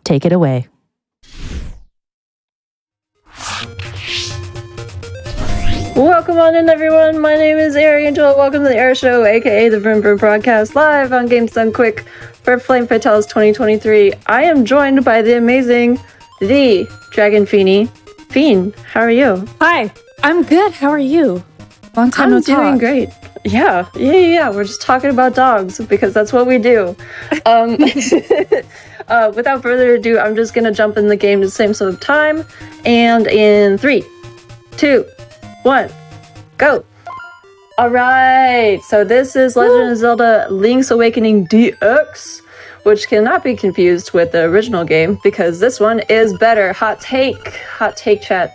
take it away. Welcome on in, everyone. My name is AirAngel. Welcome to the Air Show, aka the Vroom Vroom Broadcast, live on Games Done Quick for Flame Fatales 2023. I am joined by the amazing, the Dragonfeeney. Fiend, how are you? Hi, I'm good. How are you? Long time no talk. I'm doing great. Yeah. We're just talking about dogs because that's what we do. Without further ado, I'm just gonna jump in the game to save some time. And in 3, 2, 1, go! Alright, so this is Legend of Zelda Link's Awakening DX, which cannot be confused with the original game because this one is better. Hot take chat.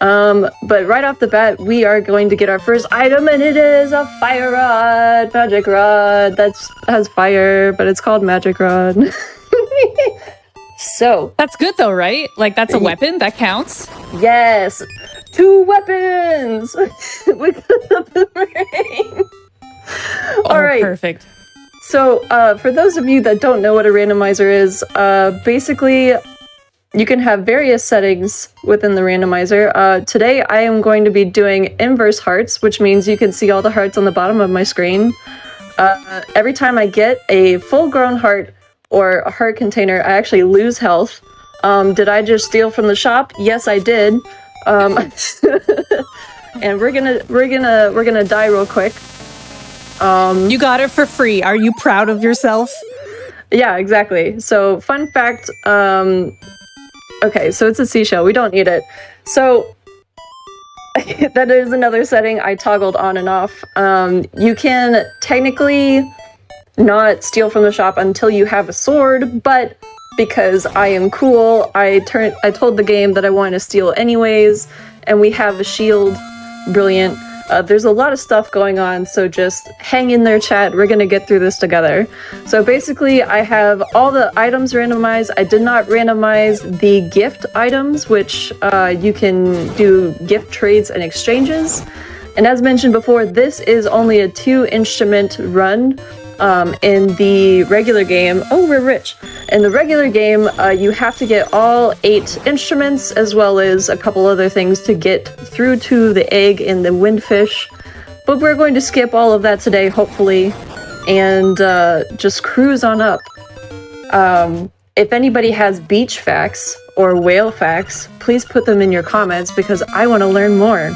But right off the bat, we are going to get our first item, and it is a fire rod, magic rod that has fire, but it's called magic rod. So that's good though, right? Like that's a weapon that counts. Yes, 2 weapons with the ring. All right, perfect. So for those of you that don't know what a randomizer is, basically you can have various settings within the randomizer. Today I am going to be doing inverse hearts, which means you can see all the hearts on the bottom of my screen. Every time I get a full-grown heart or a heart container, I actually lose health. Did I just steal from the shop? Yes, I did. And we're gonna die real quick. You got it for free. Are you proud of yourself? Yeah, exactly. So, fun fact. Okay, so it's a seashell. We don't need it. So that is another setting I toggled on and off. You can technically not steal from the shop until you have a sword, but because I am cool, I told the game that I wanted to steal anyways, and we have a shield. Brilliant. There's a lot of stuff going on, so just hang in there, chat. We're gonna get through this together. So basically, I have all the items randomized. I did not randomize the gift items, which you can do gift trades and exchanges. And as mentioned before, this is only a 2-instrument run. In the regular game, oh, we're rich. In the regular game, you have to get all 8 instruments, as well as a couple other things to get through to the egg in the windfish. But we're going to skip all of that today, hopefully, and just cruise on up. If anybody has beach facts or whale facts, please put them in your comments because I want to learn more.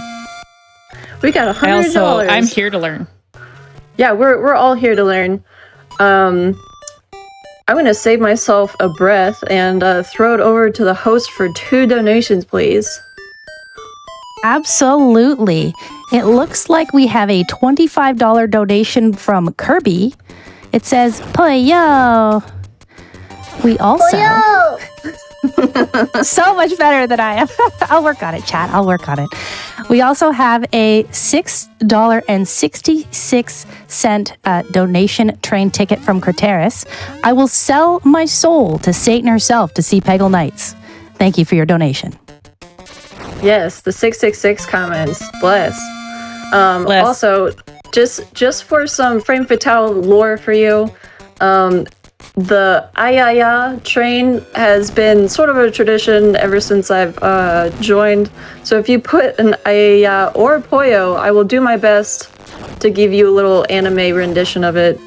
We got $100. I'm here to learn. Yeah, we're all here to learn. I'm gonna save myself a breath and throw it over to the host for 2 donations, please. Absolutely. It looks like we have a $25 donation from Kirby. It says, Poyo. We also... Poyo! So much better than I am. I'll work on it, chat. I'll work on it. We also have a $6.66 donation train ticket from Crateris. I will sell my soul to Satan herself to see Peggle Knights. Thank you for your donation. Yes, the 666 comments. Bless. Also, just for some Frame Fatale lore for you, the Ayaya train has been sort of a tradition ever since I've joined. So if you put an Ayaya or Poyo, I will do my best to give you a little anime rendition of it.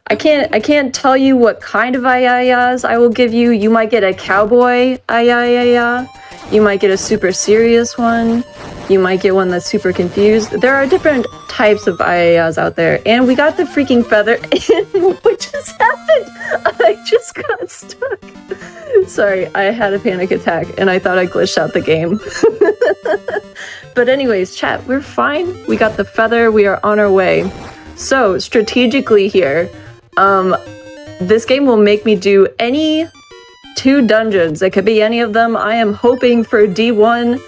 I can't tell you what kind of Ayayas I will give you. You might get a cowboy Ayaya. You might get a super serious one. You might get one that's super confused. There are different types of Ayayas out there. And we got the freaking feather. And what just happened? I just got stuck. Sorry, I had a panic attack and I thought I glitched out the game. But anyways, chat, we're fine. We got the feather. We are on our way. So, strategically here, this game will make me do any 2 dungeons. It could be any of them. I am hoping for D1,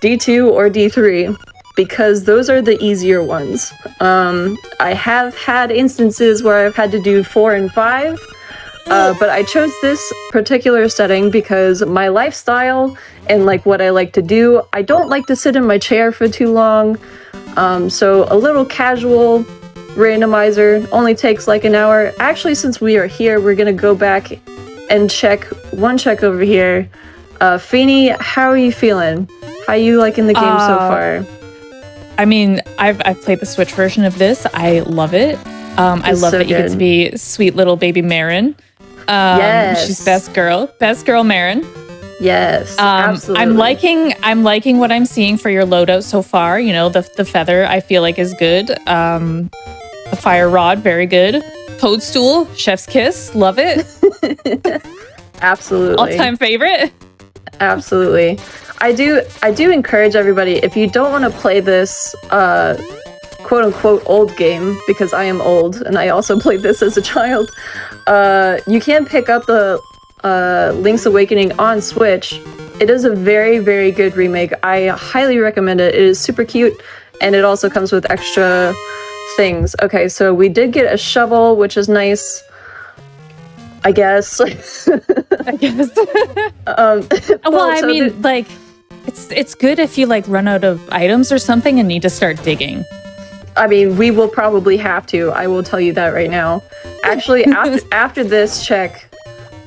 D2, or D3 because those are the easier ones. I have had instances where I've had to do 4 and 5, but I chose this particular setting because my lifestyle and like what I like to do, I don't like to sit in my chair for too long. So a little casual randomizer only takes like an hour. Actually, since we are here, we're gonna go back and check one check over here. Feeney, how are you feeling? How you liking the game so far? I mean, I've played the Switch version of this. I love it. I love that you get to be sweet little baby Marin. Yes. She's best girl Marin. Yes, absolutely. I'm liking what I'm seeing for your loadout so far. You know, the feather I feel like is good. The fire rod, very good. Toadstool, chef's kiss, love it. Absolutely. All-time favorite. Absolutely. I do encourage everybody, if you don't want to play this quote unquote old game, because I am old and I also played this as a child, you can pick up the Link's Awakening on Switch. It is a very, very good remake. I highly recommend it. It is super cute, and it also comes with extra things. Okay, so we did get a shovel, which is nice, I guess. I guess. I mean, like, it's good if you like run out of items or something and need to start digging. I mean, we will probably have to. I will tell you that right now. Actually, after this check,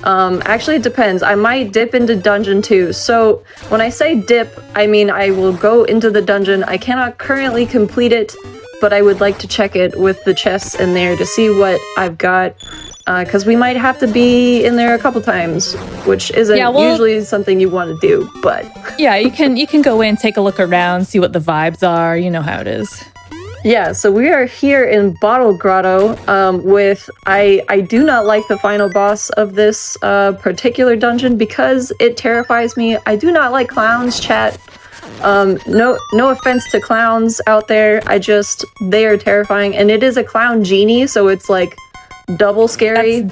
actually it depends. I might dip into dungeon 2. So when I say dip, I mean I will go into the dungeon. I cannot currently complete it, but I would like to check it with the chests in there to see what I've got. Because we might have to be in there a couple times, which isn't usually something you want to do, but... Yeah, you can go in, take a look around, see what the vibes are. You know how it is. Yeah, so we are here in Bottle Grotto with... I do not like the final boss of this particular dungeon because it terrifies me. I do not like clowns, chat. No offense to clowns out there. They are terrifying. And it is a clown genie, so it's like double scary.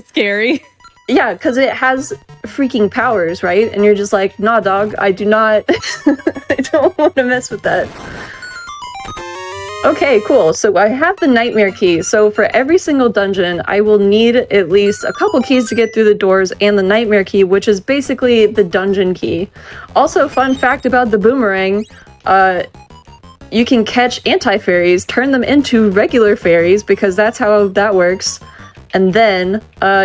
Scary. Yeah, because it has freaking powers, right? And you're just like, nah, dog, I do not... I don't want to mess with that. Okay, cool. So I have the nightmare key. So for every single dungeon, I will need at least a couple keys to get through the doors and the nightmare key, which is basically the dungeon key. Also, fun fact about the boomerang, you can catch anti-fairies, turn them into regular fairies, because that's how that works. And then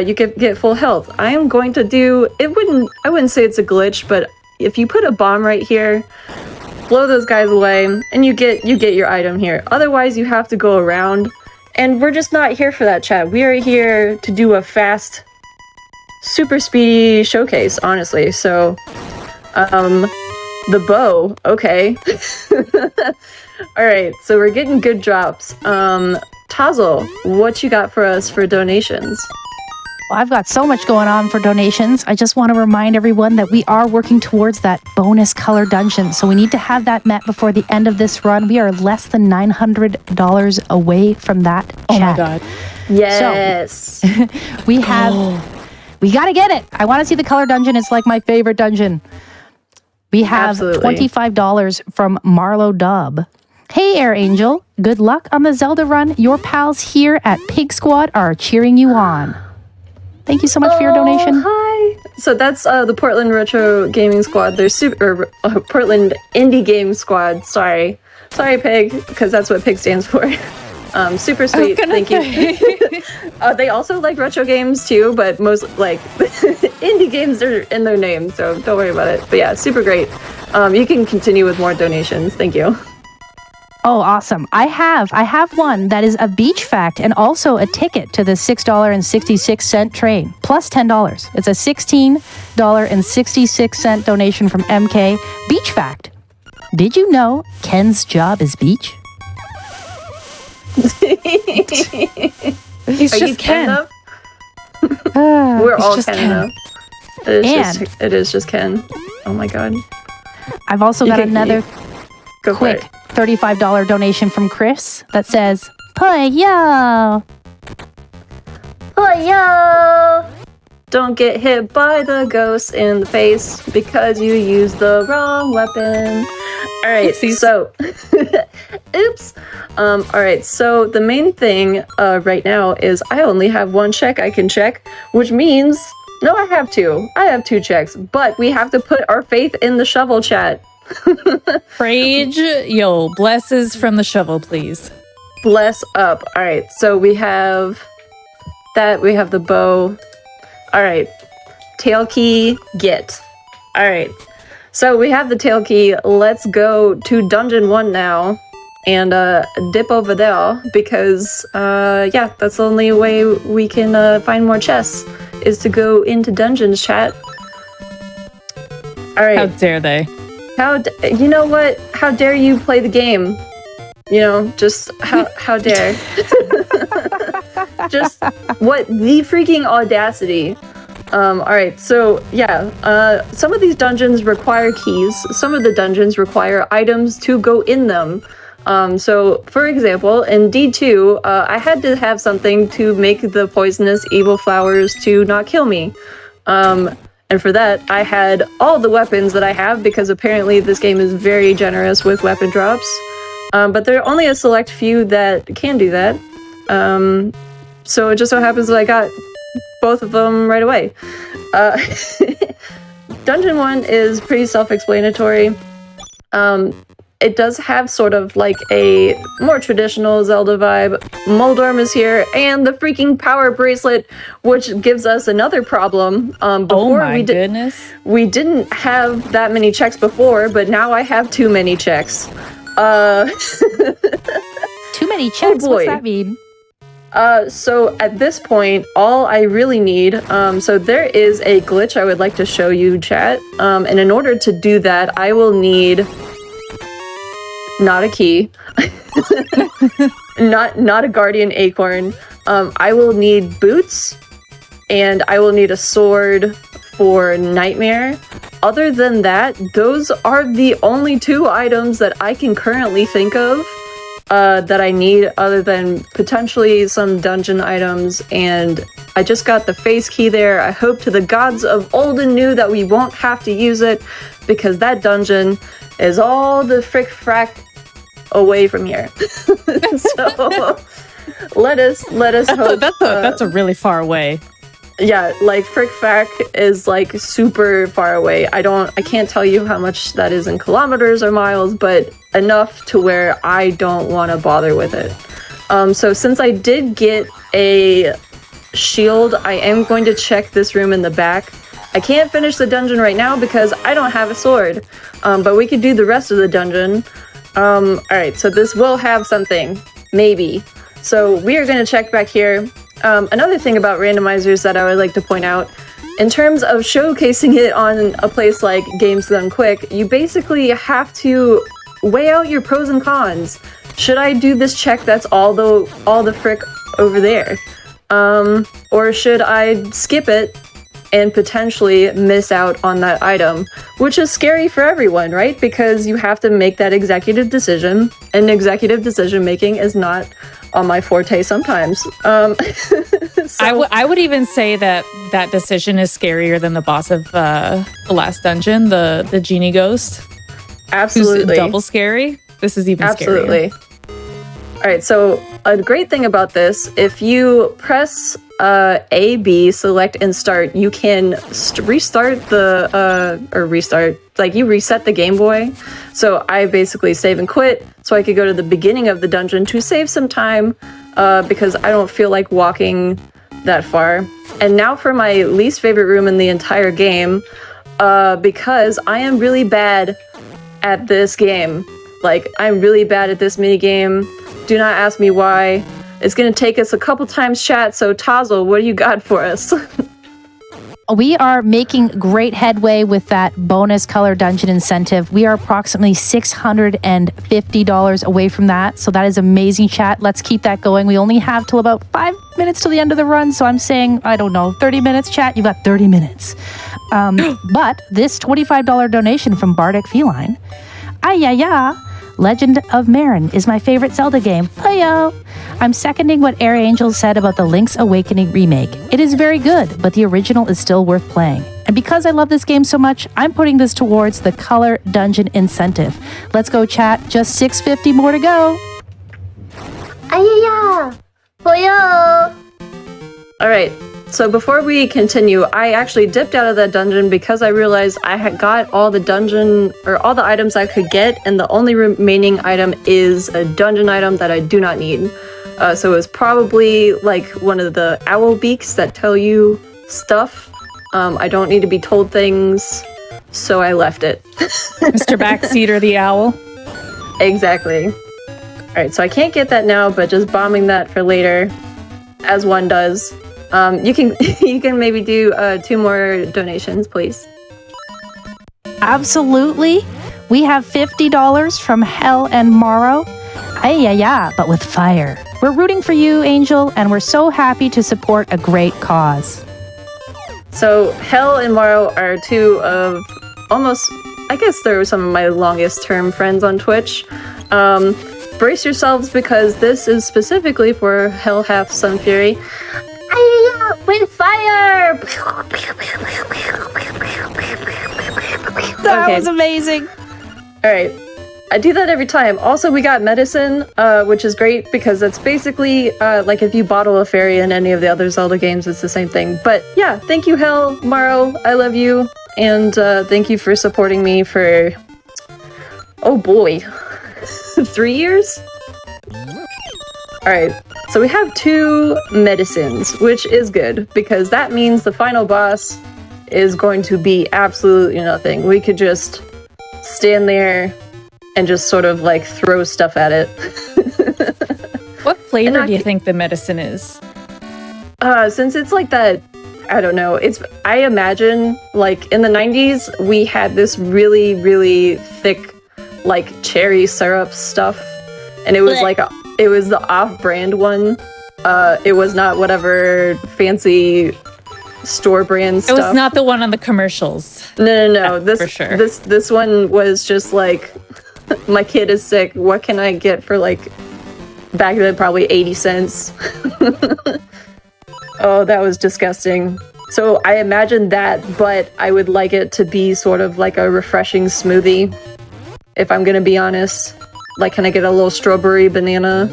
you get full health. I am going to do... I wouldn't say it's a glitch, but if you put a bomb right here, blow those guys away, and you get your item here. Otherwise, you have to go around, and we're just not here for that, chat. We are here to do a fast, super speedy showcase, honestly. So, the bow, okay. All right, so we're getting good drops. Tazzle, what you got for us for donations? Well, I've got so much going on for donations. I just want to remind everyone that we are working towards that bonus color dungeon. So we need to have that met before the end of this run. We are less than $900 away from that. Oh my God. Yes. So, we got to get it. I want to see the color dungeon. It's like my favorite dungeon. We have $25 from Marlo Dubb. Hey, AirAngel. Good luck on the Zelda run. Your pals here at Pig Squad are cheering you on. Thank you so much for your donation. Hi. So that's the Portland Retro Gaming Squad. They're Portland Indie Game Squad. Sorry, Pig, because that's what Pig stands for. Super sweet. Thank you. They also like retro games too, but most like indie games are in their name, so don't worry about it. But yeah, super great. You can continue with more donations. Thank you. Oh, awesome. I have one that is a beach fact and also a ticket to the $6.66 train, plus $10. It's a $16.66 donation from MK. Beach fact. Did you know Ken's job is beach? He's just Ken. We're all Ken enough. It is just Ken. Oh my God. I've also got another quick $35 donation from Chris that says, "Play-yo! Play-yo! Don't get hit by the ghost in the face because you used the wrong weapon." All right, so oops. All right, so the main thing right now is I only have one check I can check, which means no, I have two. I have two checks, but we have to put our faith in the shovel, chat. Rage, yo, blesses from the shovel, please. Bless up. All right, so we have that. We have the bow. All right, tail key, get. Alright, so we have the tail key. Let's go to Dungeon 1 now and dip over there because, yeah, that's the only way we can find more chests is to go into dungeons, chat. Alright. How dare they? You know what? How dare you play the game? You know, just how dare. Just what the freaking audacity. Alright, so yeah, some of these dungeons require keys. Some of the dungeons require items to go in them. So for example, in D2, I had to have something to make the poisonous evil flowers to not kill me. And for that, I had all the weapons that I have because apparently this game is very generous with weapon drops. But there are only a select few that can do that. So it just so happens that I got both of them right away. Dungeon 1 is pretty self-explanatory. It does have sort of like a more traditional Zelda vibe. Moldorm is here, and the freaking power bracelet, which gives us another problem. Before oh my goodness. We didn't have that many checks before, but now I have too many checks. Too many checks? Oh boy. What's that mean? So at this point, all I really need, so there is a glitch I would like to show you, chat. And in order to do that, I will need not a key, not a guardian acorn. I will need boots, and I will need a sword for Nightmare. Other than that, those are the only two items that I can currently think of that I need, other than potentially some dungeon items. And I just got the face key there. I hope to the gods of old and new that we won't have to use it, because that dungeon is all the frick-frack away from here. So let us hope. That's a really far away. Yeah, like frick-frack is like super far away. I can't tell you how much that is in kilometers or miles, but enough to where I don't want to bother with it. So since I did get a shield, I am going to check this room in the back. I can't finish the dungeon right now because I don't have a sword, but we could do the rest of the dungeon. Alright, so this will have something, maybe. So we are going to check back here. Another thing about randomizers that I would like to point out, in terms of showcasing it on a place like Games Done Quick, you basically have to weigh out your pros and cons. Should I do this check that's all the frick over there? Or should I skip it and potentially miss out on that item, which is scary for everyone, right? Because you have to make that executive decision, and executive decision making is not on my forte sometimes. So, I would even say that decision is scarier than the boss of the last dungeon, the genie ghost. Absolutely. Who's double scary. This is even absolutely scarier. All right, so a great thing about this, if you press A, B, select and start, you can restart you reset the Game Boy. So I basically save and quit so I could go to the beginning of the dungeon to save some time because I don't feel like walking that far. And now for my least favorite room in the entire game, because I am really bad at this game. Like, I'm really bad at this minigame. Do not ask me why. It's gonna take us a couple times, chat, so Tazzle, what do you got for us? We are making great headway with that bonus color dungeon incentive. We are approximately $650 away from that. So that is amazing, chat. Let's keep that going. We only have till about 5 minutes to the end of the run. So I'm saying, I don't know, 30 minutes, chat. You got 30 minutes. But this $25 donation from Bardic Feline, Legend of Marin is my favorite Zelda game. Hiyo! I'm seconding what AirAngel said about the Link's Awakening remake. It is very good, but the original is still worth playing. And because I love this game so much, I'm putting this towards the color dungeon incentive. Let's go, chat. Just $650 more to go. Alright, so before we continue, I actually dipped out of that dungeon because I realized I had got all the items I could get, and the only remaining item is a dungeon item that I do not need. So it was probably like one of the owl beaks that tell you stuff I don't need to be told things, so I left it. Mr. Backseater the owl. Exactly. All right, so I can't get that now, but just bombing that for later, as one does. You can you can maybe do 2 more donations, please. Absolutely. We have $50 from Hell and Morrow. Ay, but with fire. We're rooting for you, Angel, and we're so happy to support a great cause. So Hell and Morrow are 2 of almost, I guess they're some of my longest term friends on Twitch. Brace yourselves because this is specifically for Hell Half Sun Fury. With fire! That was amazing. All right. I do that every time. Also, we got medicine, which is great because that's basically like if you bottle a fairy in any of the other Zelda games, it's the same thing. But yeah, thank you, Hell, Morrow. I love you. And thank you for supporting me for, oh boy, 3 years? All right. So we have 2 medicines, which is good because that means the final boss is going to be absolutely nothing. We could just stand there and just sort of like throw stuff at it. What flavor do you think the medicine is? Since it's like that, I don't know. I imagine like in the 90s, we had this really, really thick like cherry syrup stuff. And it was it was the off-brand one. It was not whatever fancy store brand stuff. It was not the one on the commercials. No. Yeah, This for sure. This one was just like, my kid is sick. What can I get for like back then probably 80 cents? Oh, that was disgusting. So I imagine that, but I would like it to be sort of like a refreshing smoothie, if I'm gonna be honest. Like, can I get a little strawberry banana?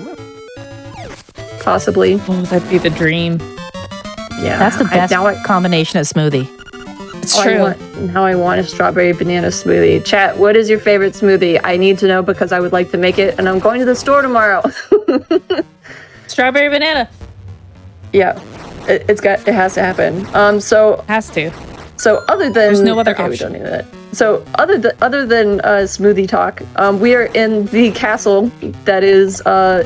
Possibly. Oh, that'd be the dream. Yeah. That's the best combination of smoothie. It's true. Now I want a strawberry banana smoothie. Chat, what is your favorite smoothie? I need to know because I would like to make it, and I'm going to the store tomorrow. Strawberry banana. Yeah, it has to happen. Has to. So other than There's no other option. We don't need that. So other than smoothie talk, we are in the castle that is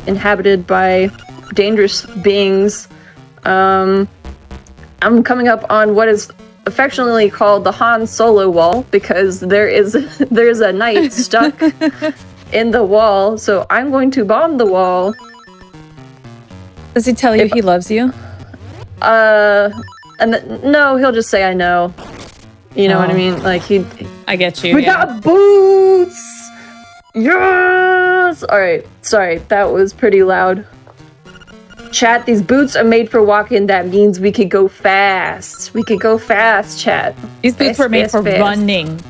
inhabited by dangerous beings. I'm coming up on what is affectionately called the Han Solo wall because there's a knight stuck in the wall. So I'm going to bomb the wall. Does he tell you he loves you? No, he'll just say I know. You know what I mean? Like I get you. We got boots! Yes! Alright, sorry, that was pretty loud. Chat, these boots are made for walking. That means we could go fast. We could go fast, chat. These boots were made for running.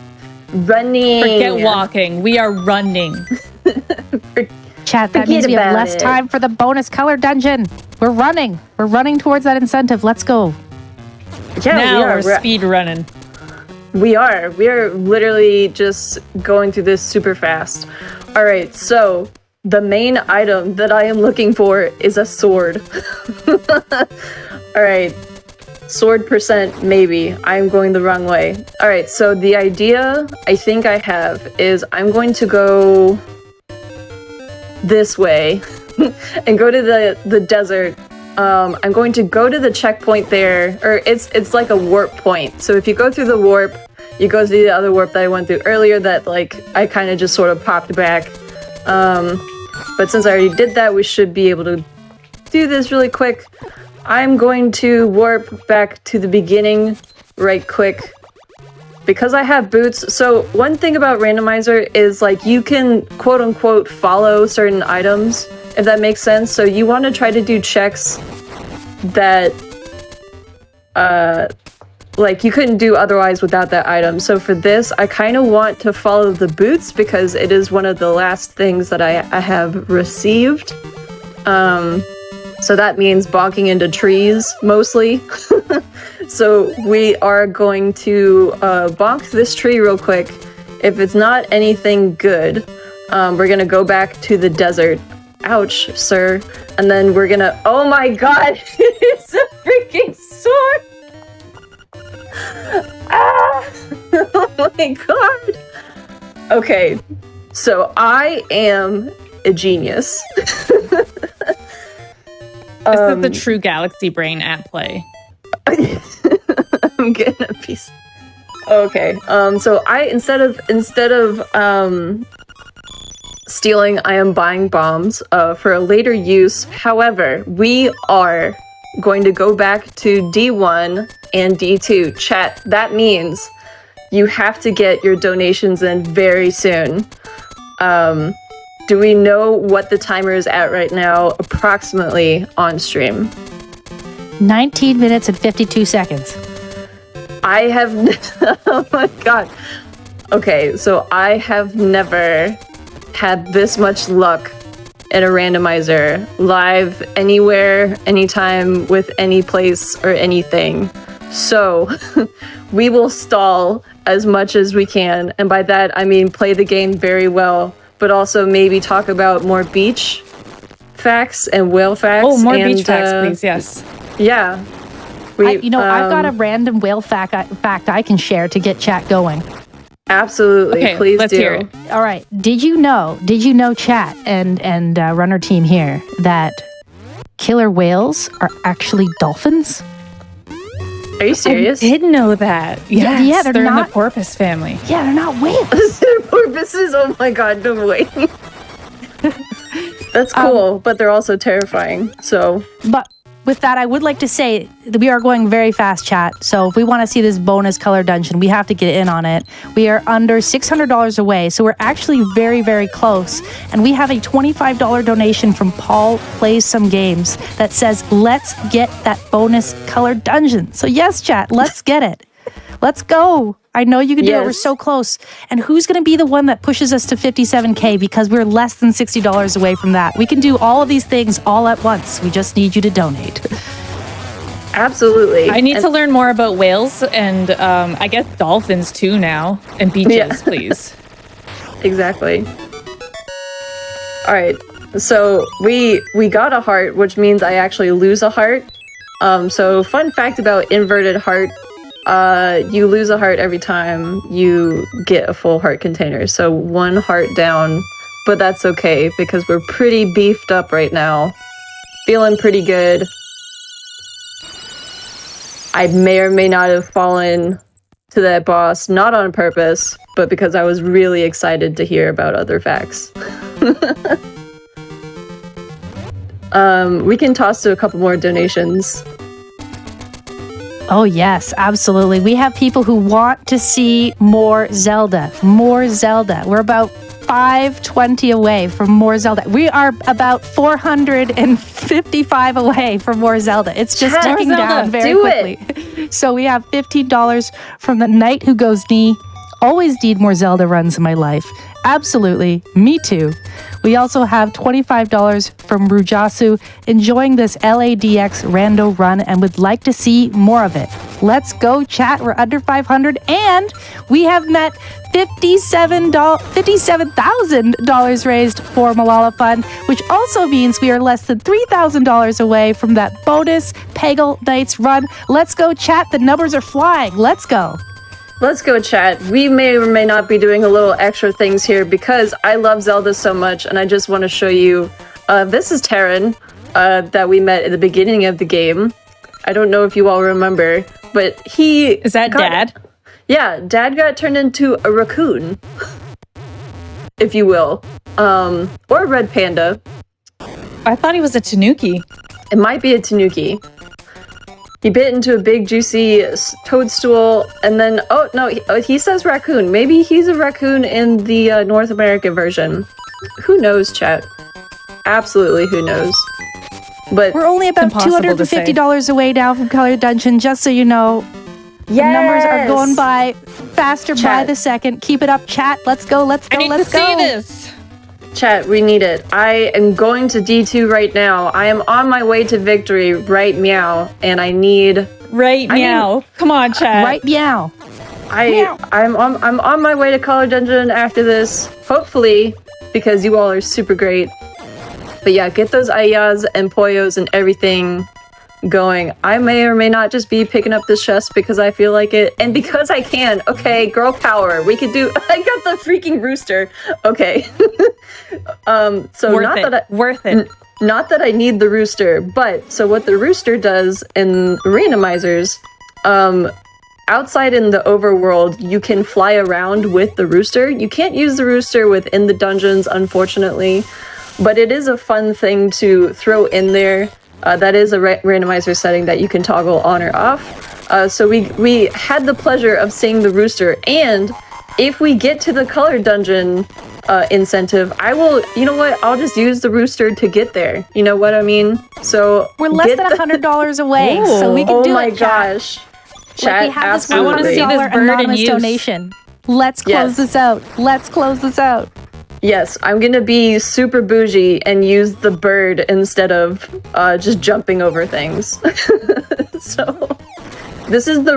Running. Forget walking. We are running. Chat, that means we have less time for the bonus color dungeon. We're running. We're running towards that incentive. Let's go. Yeah, now we're speed running. We are literally just going through this super fast. All right, so the main item that I am looking for is a sword. All right, sword percent maybe. I'm going the wrong way. All right, so the idea I think I have is I'm going to go this way and go to the desert. I'm going to go to the checkpoint there, or it's like a warp point. So if you go through the warp, you go through the other warp that I went through earlier that like I kind of just sort of popped back. But since I already did that, we should be able to do this really quick. I'm going to warp back to the beginning right quick because I have boots. So one thing about randomizer is like you can quote unquote follow certain items, if that makes sense. So you want to try to do checks that like you couldn't do otherwise without that item. So for this, I kind of want to follow the boots because it is one of the last things that I have received. So that means bonking into trees mostly. So we are going to bonk this tree real quick. If it's not anything good, we're gonna go back to the desert. Ouch, sir. And then we're gonna, oh my god, it's a freaking sword! Oh my god. Okay, so I am a genius. This is the true galaxy brain at play. I'm getting a piece. Okay, so I instead of stealing, I am buying bombs for a later use. However, we are going to go back to D1 and D2. Chat, that means you have to get your donations in very soon. Do we know what the timer is at right now, approximately on stream? 19 minutes and 52 seconds. I have... oh my god. Okay, so I have never had this much luck in a randomizer, live, anywhere, anytime, with any place or anything. So, we will stall as much as we can, and by that I mean play the game very well, but also maybe talk about more beach facts and whale facts. Oh, more beach facts, please, yes. Yeah. I've got a random whale fact I can share to get chat going. Absolutely, okay, please let's do. hear it. All right. Did you know, chat and runner team here, that killer whales are actually dolphins? Are you serious? I did know that. Yes, yeah, they're in not- the porpoise family. Yeah, they're not whales. Porpoises? Oh my god, no way. That's cool, but they're also terrifying, so... But with that, I would like to say that we are going very fast, chat. So if we want to see this bonus color dungeon, we have to get in on it. We are under $600 away, so we're actually very, very close. And we have a $25 donation from Paul Plays Some Games that says, let's get that bonus color dungeon. So yes, chat, let's get it. Let's go. I know you can do it. We're Yes. so close. And who's going to be the one that pushes us to 57K? Because we're less than $60 away from that. We can do all of these things all at once. We just need you to donate. Absolutely. I need to learn more about whales and I guess dolphins too now. And beaches, Yeah. please. Exactly. Alright, so we got a heart, which means I actually lose a heart. So fun fact about inverted heart, you lose a heart every time you get a full heart container. So 1 heart down, but that's okay because we're pretty beefed up right now. Feeling pretty good. I may or may not have fallen to that boss, not on purpose, but because I was really excited to hear about other facts. We can toss to a couple more donations. Oh, yes, absolutely. We have people who want to see more Zelda. More Zelda. We're about 520 away from more Zelda. We are about 455 away from more Zelda. It's just Yes, ticking Zelda, down very do quickly. So we have $15 from the Knight Who Goes Knee. Always need more Zelda runs in my life. Absolutely. Me too. We also have $25 from Rujasu, enjoying this LADX rando run and would like to see more of it. Let's go, chat. We're under 500 and we have met $57,000 raised for Malala Fund, which also means we are less than $3,000 away from that bonus Peggle Knights run. Let's go, chat. The numbers are flying. Let's go. Let's go, chat. We may or may not be doing a little extra things here because I love Zelda so much, and I just want to show you. This is Terran that we met at the beginning of the game. I don't know if you all remember, but he... Is that Dad? Yeah, Dad got turned into a raccoon, if you will. Or a red panda. I thought he was a tanuki. It might be a tanuki. He bit into a big, juicy toadstool, and then... Oh, no, he says raccoon. Maybe he's a raccoon in the North American version. Who knows, chat? Absolutely, who knows? But We're only about Impossible to say. $250 away now from Color Dungeon, just so you know. The numbers are going by faster by Chat. the second. Keep it up, chat. Let's go, let's go, I need let's to go. see this. Chat, we need it. I am going to D2 right now. I am on my way to victory, right meow, and I need... Right meow. Come on, chat. Right, meow. I'm on my way to Color Dungeon after this, hopefully, because you all are super great. But yeah, get those ayas and poyos and everything going. I may or may not just be picking up this chest because I feel like it, and because I can. Okay, girl power. We could do. I got the freaking rooster. Okay. So worth it. Not that I need the rooster, but so what the rooster does in randomizers, outside in the overworld, you can fly around with the rooster. You can't use the rooster within the dungeons, unfortunately, but it is a fun thing to throw in there. That is a randomizer setting that you can toggle on or off. So we had the pleasure of seeing the rooster, and if we get to the color dungeon incentive, I will, you know what, I'll just use the rooster to get there. You know what I mean? So we're less than $100 away, so we can do it. Oh my gosh. Chat, we have this I want to see this bird in anonymous use. donation. Let's close this out. Let's close this out. Yes, I'm gonna be super bougie and use the bird instead of just jumping over things. So this is the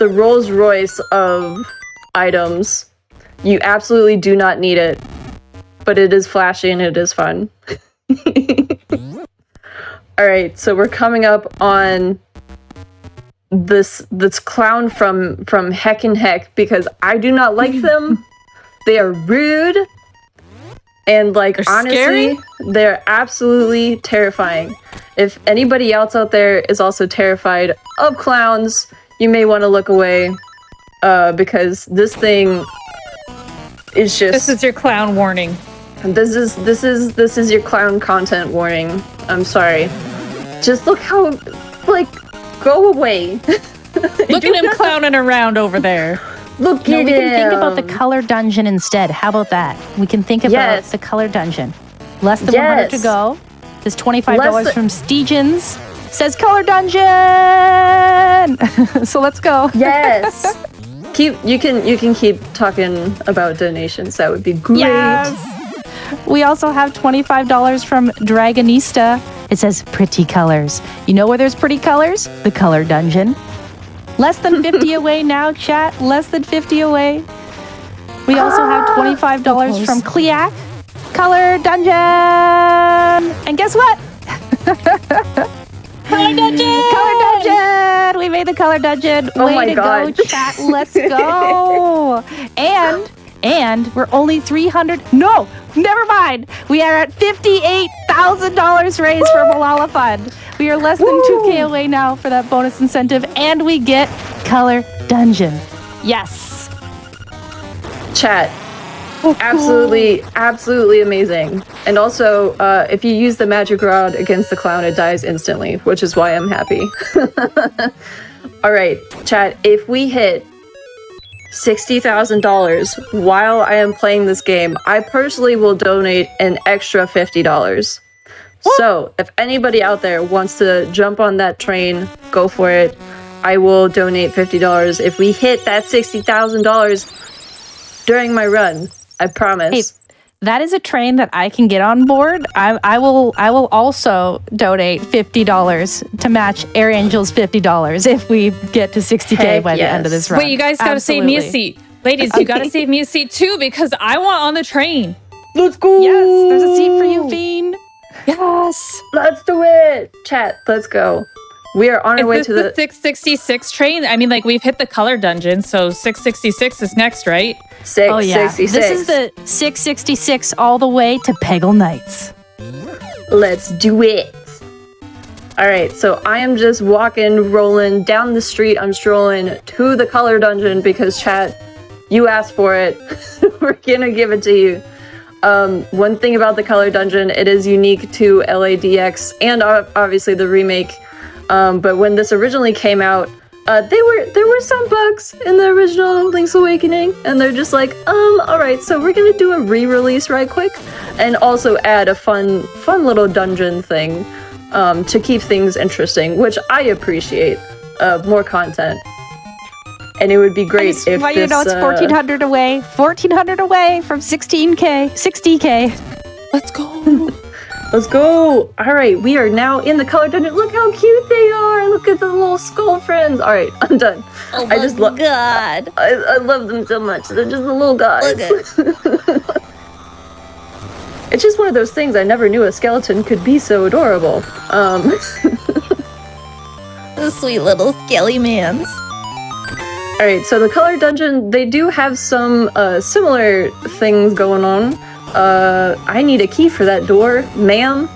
Rolls Royce of items. You absolutely do not need it, but it is flashy and it is fun. All right, so we're coming up on this clown from Heck and Heck because I do not like them. They are rude, and like they're honestly, scary? they're absolutely terrifying. If anybody else out there is also terrified of clowns, you may want to look away, because this thing is just. This is your clown warning. This is your clown content warning. I'm sorry. Just look how, like, go away. Look at him clowning around over there. Look No, at we him. can think about the color dungeon instead. How about that? We can think about the color dungeon. Less than 100 to go. There's $25 from Stegens. Says color dungeon. So let's go. Yes. You can keep talking about donations. That would be great. Yes. We also have $25 from Dragonista. It says pretty colors. You know where there's pretty colors? The color dungeon. Less than 50 away now, chat. Less than 50 away. We also have $25 from Cleac. Color dungeon. And guess what? Color dungeon! Color dungeon! We made the color dungeon. Oh Way my to God. go, chat. Let's go. And we're only 300. No, never mind. We are at $58,000 raised for Malala Fund. We are less than 2K away now for that bonus incentive, and we get color dungeon. Yes. Chat. Absolutely amazing. And also, if you use the magic rod against the clown, it dies instantly, which is why I'm happy. All right, chat. If we hit $60,000 while I am playing this game, I personally will donate an extra $50. So if anybody out there wants to jump on that train, go for it. I will donate $50 if we hit that $60,000 during my run. I promise. Hey, that is a train that I can get on board. I will also donate $50 to match AirAngel's $50 if we get to 60K by the end of this run. Wait, you guys gotta save me a seat. Ladies, you gotta save me a seat too because I want on the train. Let's go! Yes, there's a seat for you, Fiend. Yes. Let's do it! Chat, let's go. We are on our way to the 666 train. I mean, like, we've hit the color dungeon, so 666 is next, right? 666. Oh, yeah. This is the 666 all the way to Peggle Nights. Let's do it. All right, so I am just rolling down the street. I'm strolling to the color dungeon because, chat, you asked for it. We're gonna give it to you. One thing about the color dungeon, it is unique to LADX and obviously the remake. But when this originally came out, there were some bugs in the original Link's Awakening, and they're just like, all right, so we're gonna do a re-release right quick, and also add a fun little dungeon thing, to keep things interesting, which I appreciate. More content, and it would be great if Well, you know, it's 1,400 away. 1,400 away from 16K, 60K. Let's go. Let's go! Alright, we are now in the color dungeon. Look how cute they are! Look at the little skull friends! Alright, I'm done. Oh my god. I love them so much. They're just the little guys. It's just one of those things I never knew a skeleton could be so adorable. the sweet little skelly mans. All right, so the color dungeon, they do have some similar things going on. I need a key for that door, ma'am.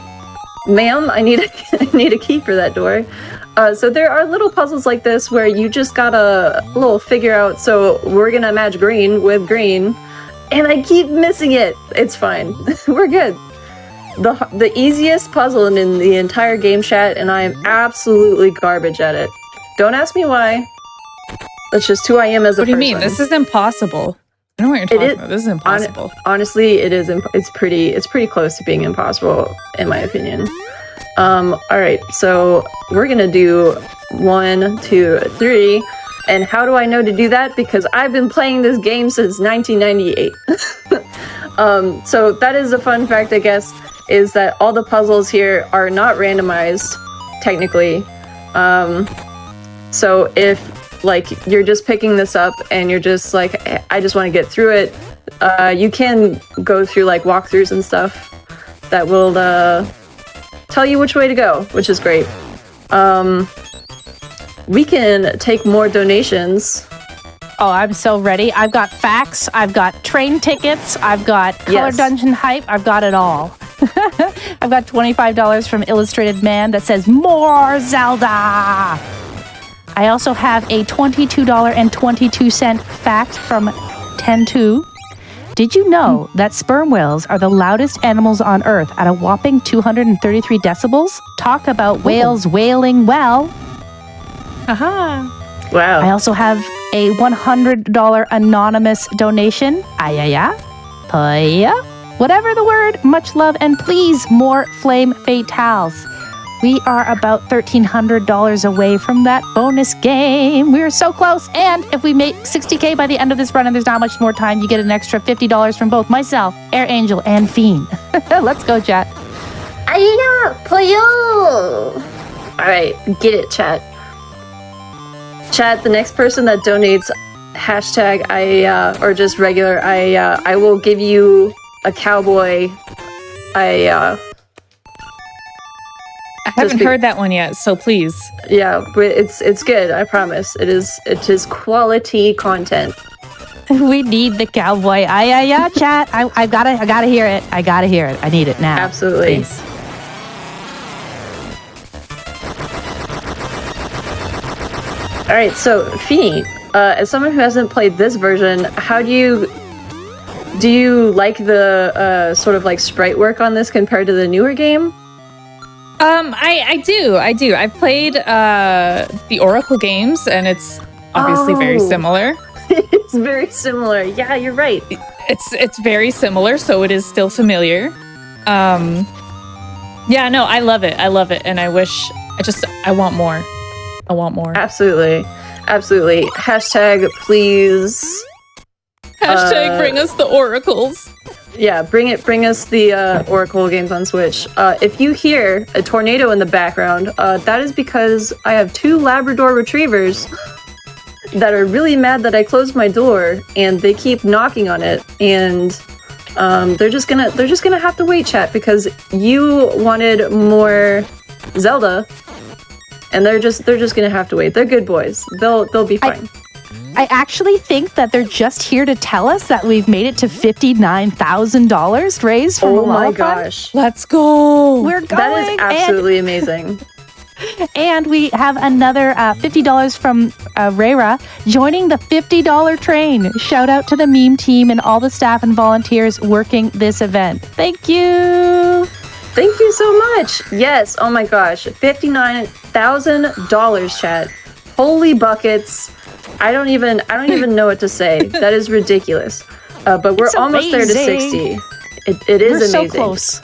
Ma'am, I need a key for that door. So there are little puzzles like this where you just gotta little figure out. So we're gonna match green with green, and I keep missing it. It's fine. We're good. The easiest puzzle in the entire game, chat, and I am absolutely garbage at it. Don't ask me why. That's just who I am as a person. What do you mean? This is impossible. I know what you're talking about. This is impossible. Honestly, it is. It's pretty close to being impossible, in my opinion. All right, so we're gonna do 1, 2, 3. And how do I know to do that? Because I've been playing this game since 1998. So that is a fun fact, I guess, is that all the puzzles here are not randomized, technically. So if like you're just picking this up and you're just like, I just want to get through it, you can go through like walkthroughs and stuff that will tell you which way to go, which is great. We can take more donations. Oh, I'm so ready. I've got facts, I've got train tickets, I've got color dungeon hype, I've got it all. I've got $25 from Illustrated Man that says more Zelda. I also have a $22.22 fact from 10-2. Did you know that sperm whales are the loudest animals on Earth at a whopping 233 decibels? Talk about whales wailing well. Aha. Wow. I also have a $100 anonymous donation. Ayaya. Paya. Whatever the word, much love and please more Flame Fatales. We are about $1,300 away from that bonus game. We're so close. And if we make 60K by the end of this run and there's not much more time, you get an extra $50 from both myself, AirAngel, and Fiend. Let's go, chat. Aya, poyo. All right, get it, chat. Chat, the next person that donates hashtag or just regular I will give you a cowboy. I haven't heard that one yet, so please. Yeah, but it's good. I promise. It is quality content. We need the cowboy. Yeah, chat. I gotta hear it. I gotta hear it. I need it now. Absolutely. Please. All right, so Feeney, as someone who hasn't played this version, how do you like the sort of like sprite work on this compared to the newer game? I do. I've played the Oracle games, and it's obviously very similar. It's very similar. Yeah, you're right. It's very similar, so it is still familiar. Yeah, no, I love it, and I want more. I want more. Absolutely. Hashtag please. Hashtag bring us the oracles. Yeah, bring us the Oracle games on Switch. If you hear a tornado in the background, that is because I have 2 Labrador retrievers that are really mad that I closed my door and they keep knocking on it, and they're just gonna have to wait, chat, because you wanted more Zelda, and they're just gonna have to wait. They're good boys. They'll be fine. I actually think that they're just here to tell us that we've made it to $59,000 raised from Oh my gosh. Let's go. We're going. That is absolutely amazing. And we have another $50 from Rayra joining the $50 train. Shout out to the meme team and all the staff and volunteers working this event. Thank you. Thank you so much. Yes. Oh my gosh. $59,000, chat. Holy buckets. I don't even know what to say. That is ridiculous. But we're almost there to 60. It is amazing. We're so close.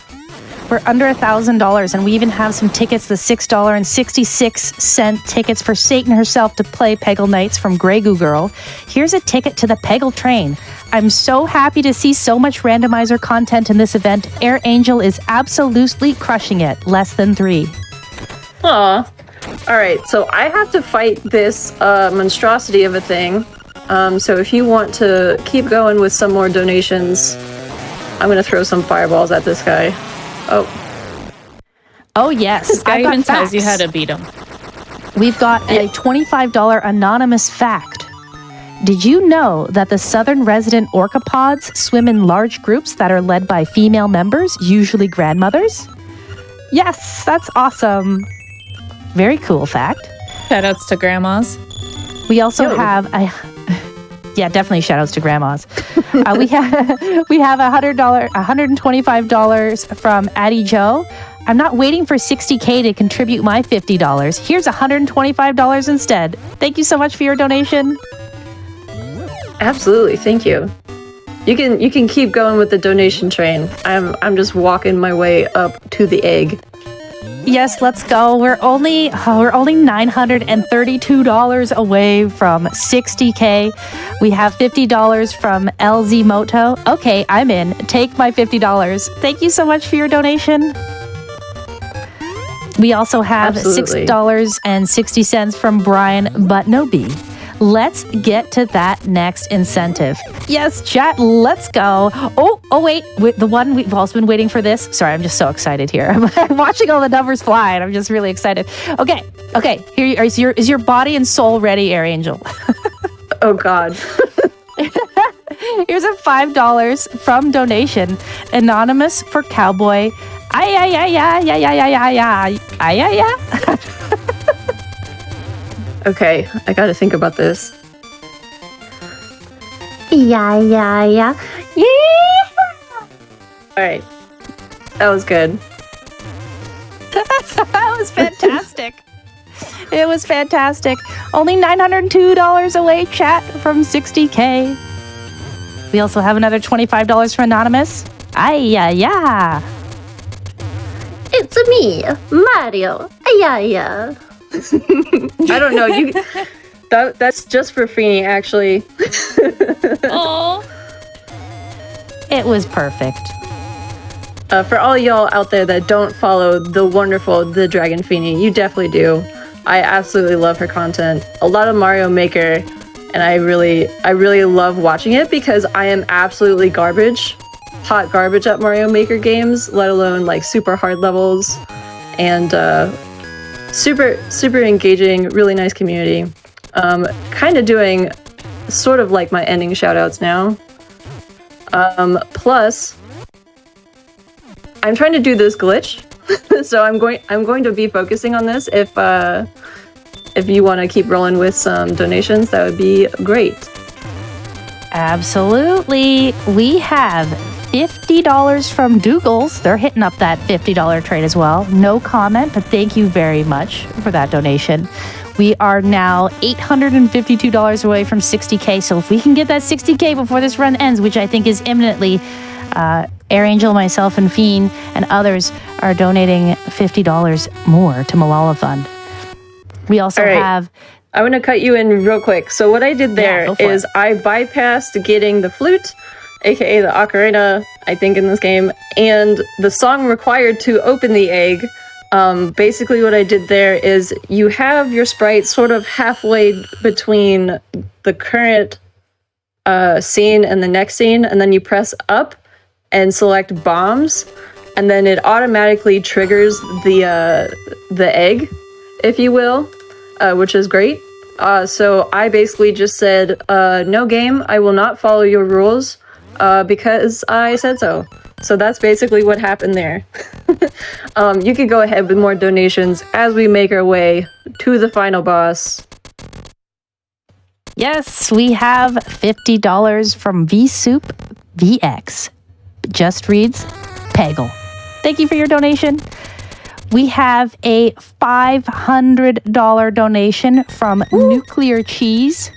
We're under $1,000, and we even have some tickets, the $6.66 tickets for Satan herself to play Peggle Nights from Grey Goo Girl. Here's a ticket to the Peggle train. I'm so happy to see so much randomizer content in this event. AirAngel is absolutely crushing it. Less than 3. Aw. All right, so I have to fight this monstrosity of a thing. So if you want to keep going with some more donations, I'm going to throw some fireballs at this guy. Oh. Oh, yes. This guy even tells you how to beat him. We've got a $25 anonymous fact. Did you know that the southern resident orcapods swim in large groups that are led by female members, usually grandmothers? Yes, that's awesome. Very cool fact. Shoutouts to grandmas. We also have a... Yeah, definitely shoutouts to grandmas. We have $125 from Addie Joe. I'm not waiting for $60K to contribute my $50. Here's $125 instead. Thank you so much for your donation. Absolutely, thank you. You can keep going with the donation train. I'm just walking my way up to the egg. Yes, let's go. We're only $932 away from $60K. We have $50 from LZ Moto. Okay, I'm in. Take my $50. Thank you so much for your donation. We also have $6.60 from Brian Butnobi. Let's get to that next incentive. Yes, chat, let's go. Oh, wait, the one we've also been waiting for this. Sorry, I'm just so excited here. I'm watching all the numbers fly, and I'm just really excited. Okay. Here is your body and soul ready, AirAngel? Oh God. Here's a $5 from donation, anonymous for cowboy. Okay, I gotta think about this. Yeah. Alright. That was good. That was fantastic. It was fantastic. Only $902 away, chat, from $60K. We also have another $25 for anonymous. It's me, Mario. Yeah. I don't know. That's just for Feeney, actually. Oh, It was perfect. For all y'all out there that don't follow the wonderful The Dragon Feeney, you definitely do. I absolutely love her content. A lot of Mario Maker, and I really love watching it because I am absolutely hot garbage at Mario Maker games, let alone like super hard levels, and super engaging, really nice community. Kind of doing sort of like my ending shoutouts now. Plus, I'm trying to do this glitch, so I'm going to be focusing on this. If you want to keep rolling with some donations, that would be great. Absolutely. We have $50 from Dougals. They're hitting up that $50 trade as well. No comment, but thank you very much for that donation. We are now $852 away from $60K. So if we can get that $60K before this run ends, which I think is imminently, AirAngel, myself, and Fiend, and others are donating $50 more to Malala Fund. We also have... I'm going to cut you in real quick. So what I did there is I bypassed getting the flute, aka the ocarina, I think, in this game, and the song required to open the egg. Basically what I did there is you have your sprite sort of halfway between the current scene and the next scene, and then you press up and select bombs, and then it automatically triggers the egg, if you will, which is great. So I basically just said, no game, I will not follow your rules, because I said so. So that's basically what happened there. You could go ahead with more donations as we make our way to the final boss. Yes, we have $50 from VSoup VX. Just reads Peggle. Thank you for your donation. We have a $500 donation from Nuclear Cheese.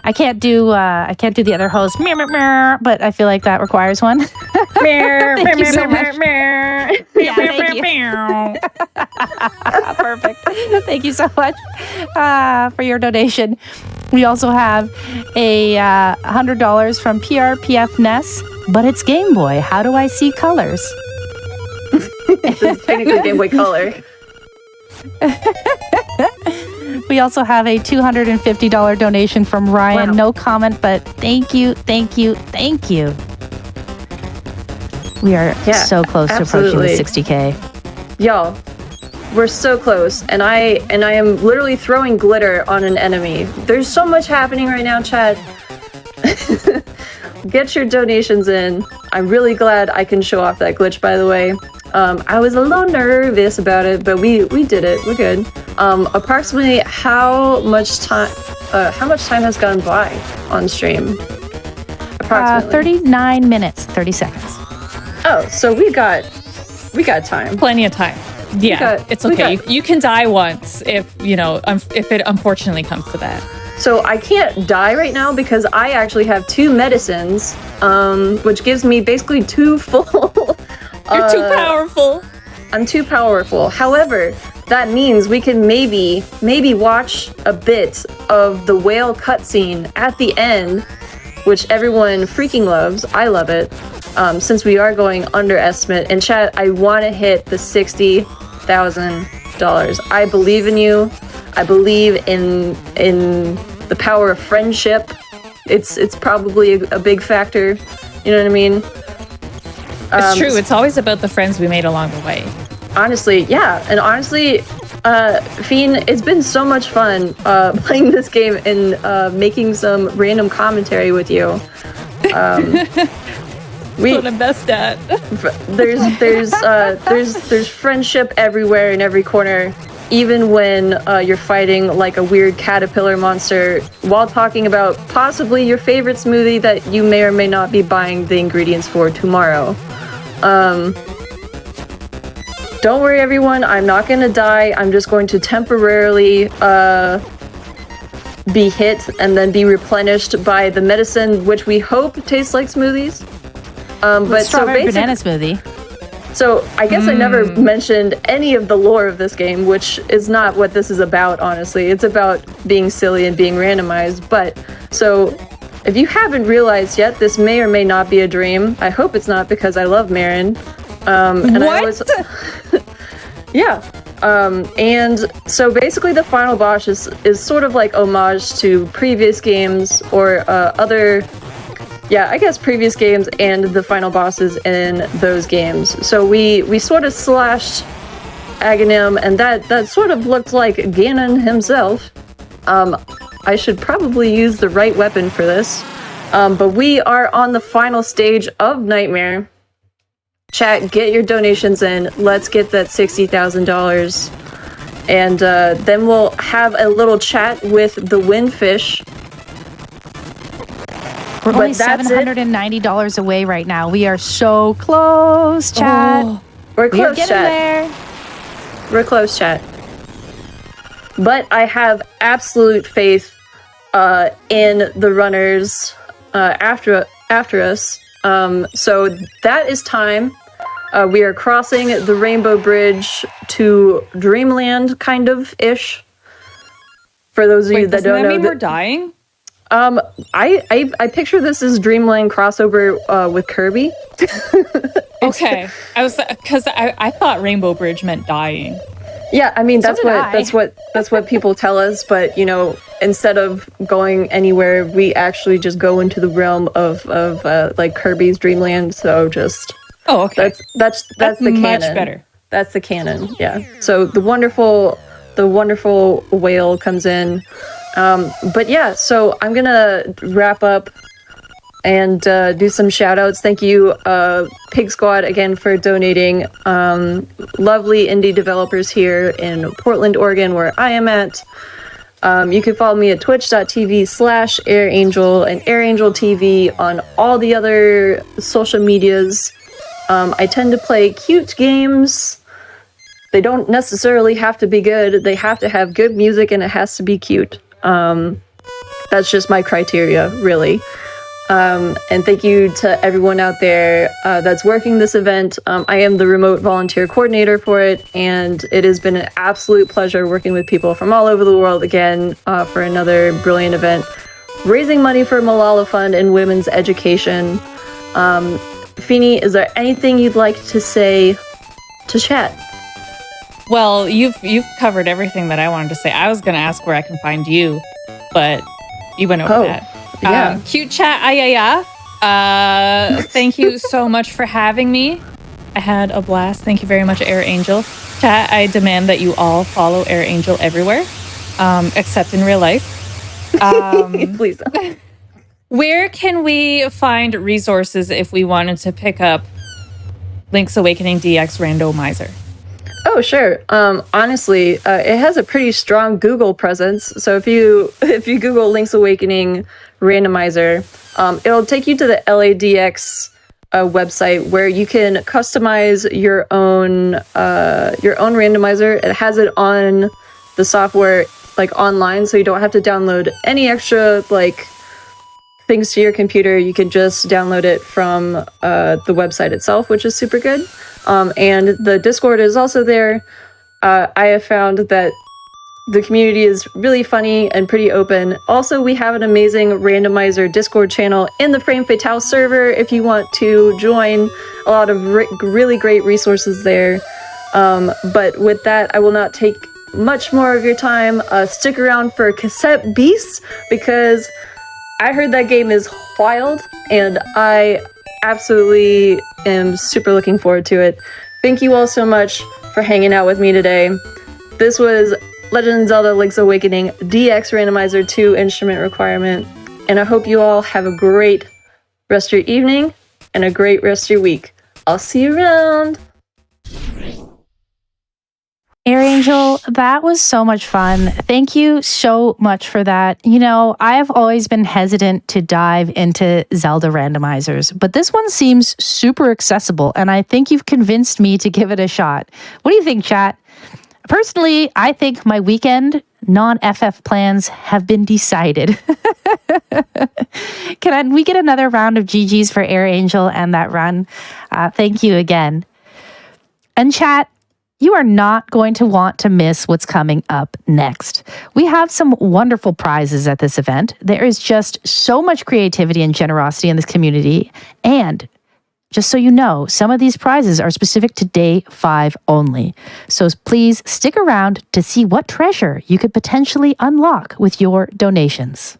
I can't do the other host, but I feel like that requires one. Thank you so much. Yeah, thank you. Perfect. Thank you so much for your donation. We also have a $100 from PRPF Ness, but it's Game Boy. How do I see colors? This is technically Game Boy Color. We also have a $250 donation from Ryan. Wow. No comment, but thank you. We are so close to approaching the 60K. Y'all, We're so close, and I am literally throwing glitter on an enemy. There's so much happening right now, chat. Get your donations in. I'm really glad I can show off that glitch, by the way. I was a little nervous about it, but we did it. We're good. Approximately how much time has gone by on stream? Approximately 39 minutes, 30 seconds. Oh, so we got time. Plenty of time. Yeah, it's okay. You can die once if if it unfortunately comes to that. So I can't die right now because I actually have 2 medicines, which gives me basically 2 full. You're too powerful. I'm too powerful. However, that means we can maybe watch a bit of the whale cutscene at the end, which everyone freaking loves. I love it. Since we are going under estimate. And chat, I want to hit the $60,000. I believe in you. I believe in the power of friendship. It's probably a big factor. You know what I mean? It's true. It's always about the friends we made along the way. Honestly, yeah. And honestly, Fiend, it's been so much fun playing this game and making some random commentary with you. What I'm best at. There's friendship everywhere in every corner, even when you're fighting like a weird caterpillar monster while talking about possibly your favorite smoothie that you may or may not be buying the ingredients for tomorrow. Don't worry, everyone. I'm not going to die. I'm just going to temporarily be hit and then be replenished by the medicine, which we hope tastes like smoothies. But strawberry banana smoothie. So I guess I never mentioned any of the lore of this game, which is not what this is about, honestly. It's about being silly and being randomized. But so if you haven't realized yet, this may or may not be a dream. I hope it's not because I love Marin. Yeah. And so basically the final boss is sort of like homage to previous games or previous games and the final bosses in those games. So we sort of slashed Aghanim, and that sort of looked like Ganon himself. I should probably use the right weapon for this. But we are on the final stage of Nightmare. Chat, get your donations in. Let's get that $60,000. And then we'll have a little chat with the Windfish. We're only $790 away right now. We are so close, chat. Oh, we're close, getting chat. there. We're close, chat. But I have absolute faith in the runners after us. So that is time. We are crossing the Rainbow Bridge to Dreamland, kind of ish. For those of you that don't know, mean we're dying. I picture this as Dreamland crossover with Kirby. Okay, I thought Rainbow Bridge meant dying. Yeah, I mean that's what people tell us, but instead of going anywhere, we actually just go into the realm of like Kirby's Dreamland. So just that's the canon. Much better. That's the canon. Yeah. So the wonderful whale comes in. But yeah, so I'm gonna wrap up and do some shout outs. Thank you, Pig Squad, again for donating. Lovely indie developers here in Portland, Oregon, where I am at. You can follow me at twitch.tv/AirAngel and AirAngel TV on all the other social medias. I tend to play cute games. They don't necessarily have to be good. They have to have good music and it has to be cute. That's just my criteria, really. And thank you to everyone out there that's working this event. I am the remote volunteer coordinator for it, and it has been an absolute pleasure working with people from all over the world again for another brilliant event, raising money for Malala Fund and women's education. Feeney, is there anything you'd like to say to chat? Well, you've covered everything that I wanted to say. I was going to ask where I can find you, but you went over that. Yeah. Cute chat, thank you so much for having me. I had a blast. Thank you very much, AirAngel. Chat, I demand that you all follow AirAngel everywhere, except in real life. Please. Where can we find resources if we wanted to pick up Link's Awakening DX Randomizer? Oh, sure. Honestly, it has a pretty strong Google presence. So if you Google Link's Awakening Randomizer, it'll take you to the LADX website where you can customize your own randomizer. It has it on the software like online, so you don't have to download any extra like things to your computer. You can just download it from the website itself, which is super good. And the Discord is also there. I have found that the community is really funny and pretty open. Also, we have an amazing randomizer Discord channel in the Frame Fatale server if you want to join. A lot of really great resources there. But with that, I will not take much more of your time. Stick around for Cassette Beasts because I heard that game is wild and I absolutely am super looking forward to it. Thank you all so much for hanging out with me today. This was Legend of Zelda Link's Awakening DX Randomizer 2 Instrument Requirement, and I hope you all have a great rest of your evening and a great rest of your week. I'll see you around! AirAngel, that was so much fun. Thank you so much for that. You know, I have always been hesitant to dive into Zelda randomizers, but this one seems super accessible, and I think you've convinced me to give it a shot. What do you think, chat? Personally, I think my weekend non-FF plans have been decided. Can we get another round of GGs for AirAngel and that run? Thank you again. And chat, you are not going to want to miss what's coming up next. We have some wonderful prizes at this event. There is just so much creativity and generosity in this community. And just so you know, some of these prizes are specific to day 5 only. So please stick around to see what treasure you could potentially unlock with your donations.